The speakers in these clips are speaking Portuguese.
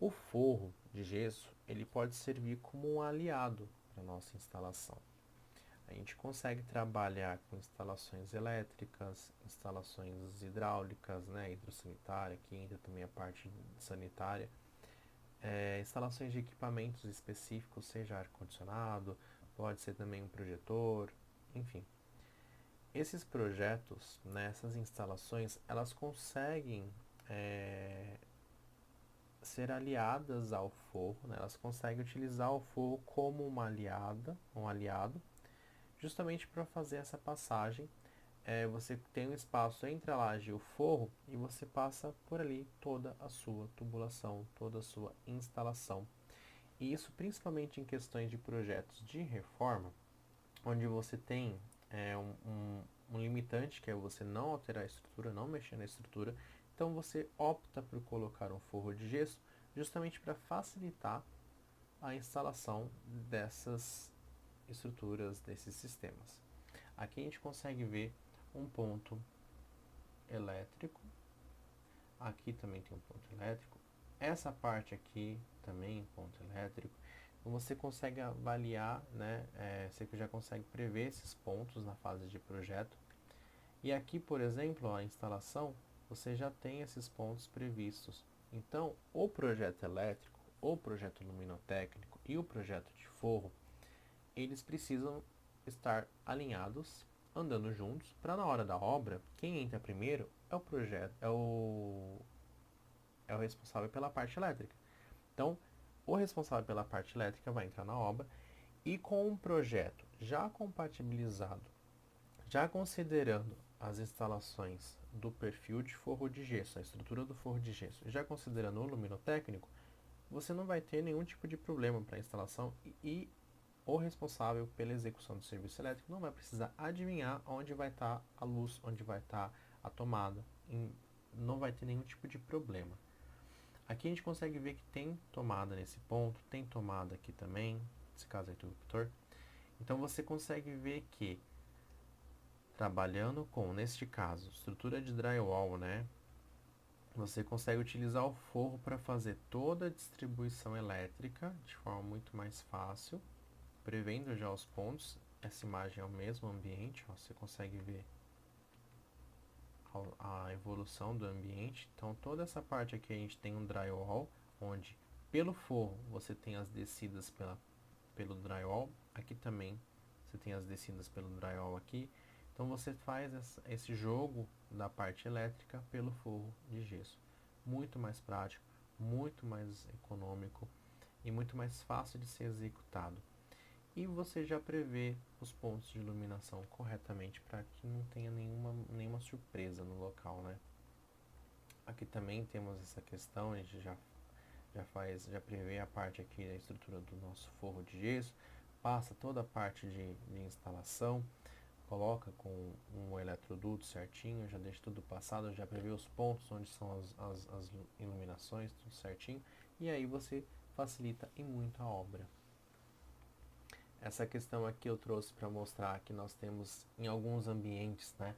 O forro de gesso, ele pode servir como um aliado para a nossa instalação. A gente consegue trabalhar com instalações elétricas, instalações hidráulicas, né, hidrossanitária, que entra também a parte sanitária, instalações de equipamentos específicos, seja ar-condicionado, pode ser também um projetor, enfim. Esses projetos, né, essas instalações, elas conseguem é, ser aliadas ao forro, né, elas conseguem utilizar o forro como uma aliada, um aliado, justamente para fazer essa passagem. Você tem um espaço entre a laje e o forro e você passa por ali toda a sua tubulação, toda a sua instalação. E isso principalmente em questões de projetos de reforma, onde você tem um limitante, que é você não alterar a estrutura, não mexer na estrutura. Então você opta por colocar um forro de gesso justamente para facilitar a instalação dessas estruturas, desses sistemas. Aqui a gente consegue ver um ponto elétrico, aqui também tem um ponto elétrico, essa parte aqui também ponto elétrico. Então você consegue avaliar, né, você já consegue prever esses pontos na fase de projeto. E aqui, por exemplo, a instalação, você já tem esses pontos previstos. Então, o projeto elétrico, o projeto luminotécnico e o projeto de forro, eles precisam estar alinhados, andando juntos, para na hora da obra, quem entra primeiro é o projeto, é o responsável pela parte elétrica. Então, o responsável pela parte elétrica vai entrar na obra e com um projeto já compatibilizado, já considerando as instalações do perfil de forro de gesso, a estrutura do forro de gesso, já considerando o luminotécnico, você não vai ter nenhum tipo de problema para a instalação e o responsável pela execução do serviço elétrico não vai precisar adivinhar onde vai estar a luz, onde vai estar a tomada, não vai ter nenhum tipo de problema. Aqui a gente consegue ver que tem tomada nesse ponto, tem tomada aqui também, nesse caso é interruptor. Então você consegue ver que trabalhando com, neste caso, estrutura de drywall, né? Você consegue utilizar o forro para fazer toda a distribuição elétrica de forma muito mais fácil, prevendo já os pontos. Essa imagem é o mesmo ambiente, ó, você consegue ver a evolução do ambiente. Então toda essa parte aqui a gente tem um drywall, onde pelo forro você tem as descidas pelo drywall, aqui também você tem as descidas pelo drywall aqui. Então você faz esse jogo da parte elétrica pelo forro de gesso. Muito mais prático, muito mais econômico e muito mais fácil de ser executado. E você já prevê os pontos de iluminação corretamente para que não tenha nenhuma surpresa no local, né? Aqui também temos essa questão, a gente já prevê a parte aqui da estrutura do nosso forro de gesso, passa toda a parte de instalação, coloca com um eletroduto certinho, já deixa tudo passado, já prevê os pontos onde são as iluminações, tudo certinho, e aí você facilita e muito a obra. Essa questão aqui eu trouxe para mostrar que nós temos em alguns ambientes, né,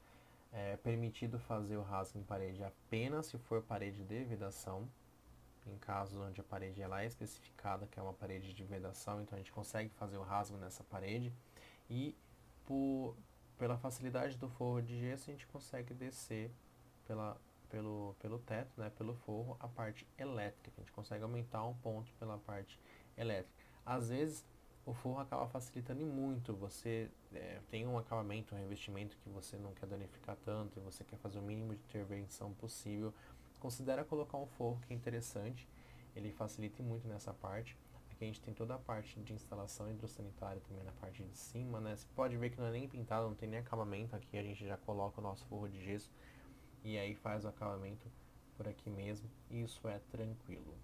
permitido fazer o rasgo em parede apenas se for parede de vedação, em casos onde a parede ela é especificada que é uma parede de vedação, então a gente consegue fazer o rasgo nessa parede e pela facilidade do forro de gesso a gente consegue descer pelo teto, né, pelo forro, a parte elétrica, a gente consegue aumentar um ponto pela parte elétrica. Às vezes o forro acaba facilitando e muito, você tem um acabamento, um revestimento que você não quer danificar tanto e você quer fazer o mínimo de intervenção possível, considera colocar um forro que é interessante, ele facilita muito nessa parte. Aqui a gente tem toda a parte de instalação hidrossanitária também na parte de cima, né? Você pode ver que não é nem pintado, não tem nem acabamento. Aqui a gente já coloca o nosso forro de gesso e aí faz o acabamento por aqui mesmo. E isso é tranquilo.